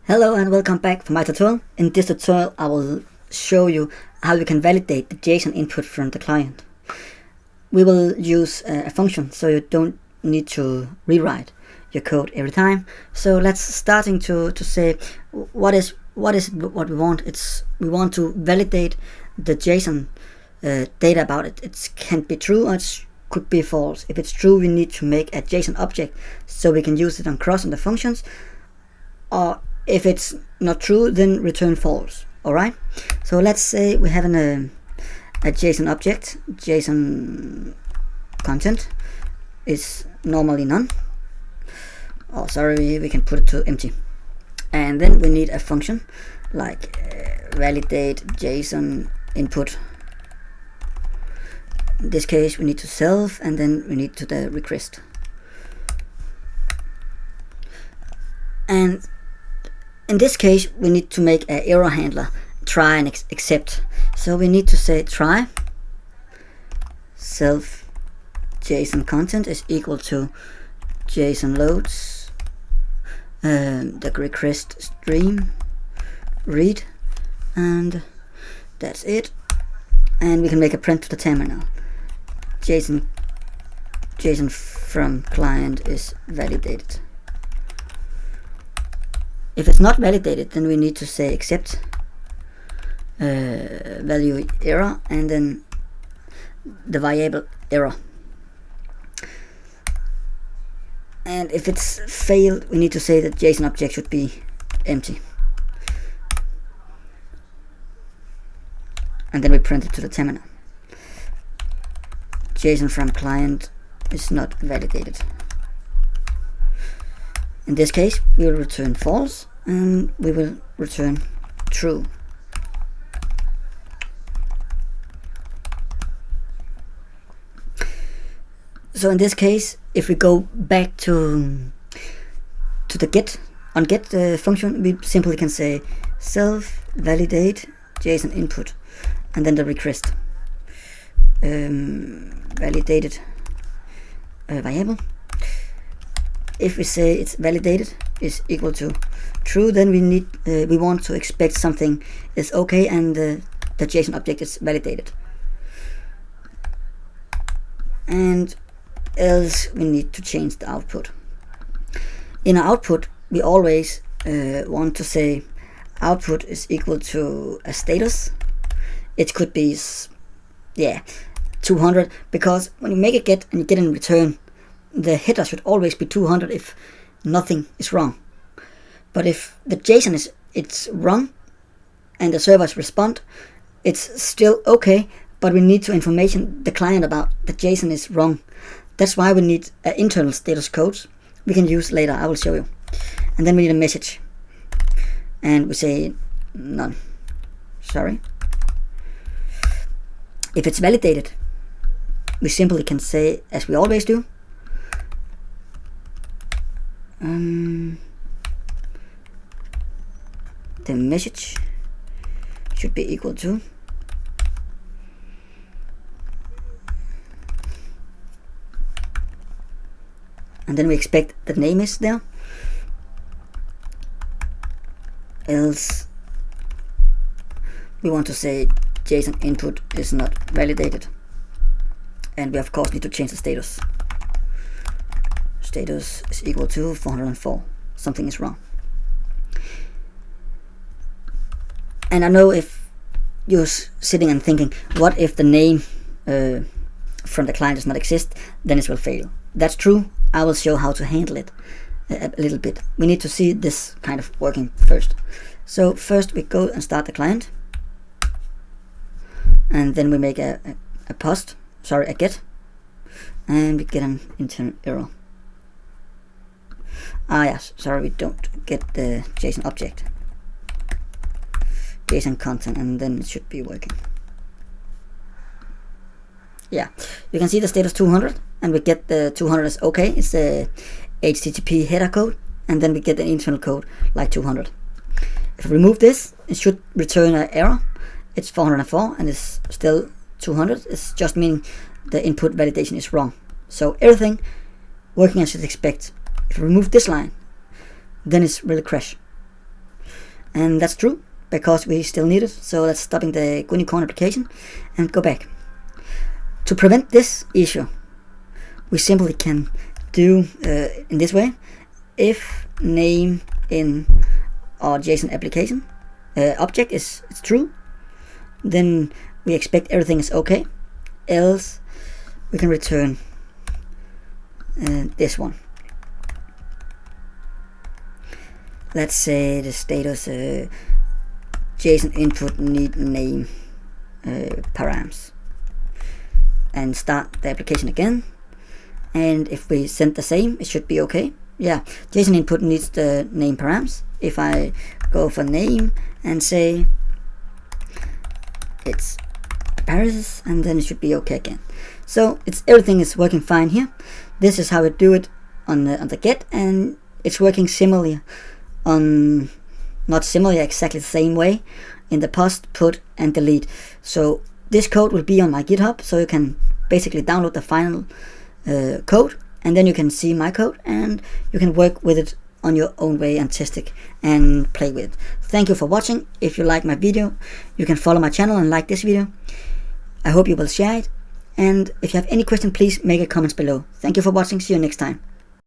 Hello and welcome back for my tutorial. In this tutorial I will show you how you can validate the JSON input from the client. We will use a function so you don't need to rewrite your code every time. So let's starting to say what we want. We want to validate the JSON data about it. It can be true or it could be false. If it's true, we need to make a JSON object so we can use it on cross on the functions, or if it's not true, then return false. Alright, so let's say we have a JSON object. JSON content is normally none. Oh, sorry, we can put it to empty. And then we need a function like validate JSON input. In this case, we need to self, and then we need to the request. And in this case, we need to make an error handler, try and accept. So we need to say try self JSON content is equal to JSON loads the request stream read, and that's it. And we can make a print to the terminal. JSON from client is validated. If it's not validated, then we need to say accept value error and then the variable error. And if it's failed, we need to say that JSON object should be empty. And then we print it to the terminal. JSON from client is not validated. In this case, we will return false and we will return true. So in this case, if we go back to the get function, we simply can say self validate JSON input and then the request validated variable. If we say it's validated is equal to true, then we want to expect something is okay and the JSON object is validated. And else we need to change the output. In our output, we always want to say output is equal to a status. It could be 200, because when you make a get and you get in return, the header should always be 200 if nothing is wrong. But if the JSON it's wrong and the servers respond, it's still okay, but we need to information the client about the JSON is wrong. That's why we need internal status codes we can use later. I will show you. And then we need a message, and we say none. Sorry. If it's validated, we simply can say, as we always do, the message should be equal to and then we expect the name is there, else we want to say JSON input is not validated, and we of course need to change the status. Status is equal to 404. Something is wrong. And I know if you're sitting and thinking, what if the name from the client does not exist, then it will fail. That's true. I will show how to handle it a little bit. We need to see this kind of working first. So first we go and start the client, and then we make a get, and we get an internal error. Yes, sorry, we don't get the JSON object. JSON content, and then it should be working. Yeah, you can see the status 200, and we get the 200 is okay. It's the HTTP header code, and then we get an internal code like 200. If we remove this, it should return an error. It's 404, and it's still 200. It's just meaning the input validation is wrong. So everything working as you'd expect. If we remove this line, then it's really crash. and that's true because we still need it. So let's stopping the Gunicorn application and go back. To prevent this issue, we simply can do in this way. If name in our JSON application object is true, then we expect everything is okay. Else we can return this one. Let's say the status JSON input need name params, and start the application again. And if we send the same, it should be okay. Yeah, JSON input needs the name params. If I go for name and say it's Paris, and then it should be okay again. So everything is working fine here. This is how we do it on the get, and it's working similarly on, not similarly, exactly the same way in the post, put, and delete. So this code will be on my GitHub, so you can basically download the final code, and then you can see my code, and you can work with it on your own way and test it and play with it. Thank you for watching. If you like my video, you can follow my channel and like this video. I hope you will share it, and if you have any question, please make a comment below. Thank you for watching. See you next time.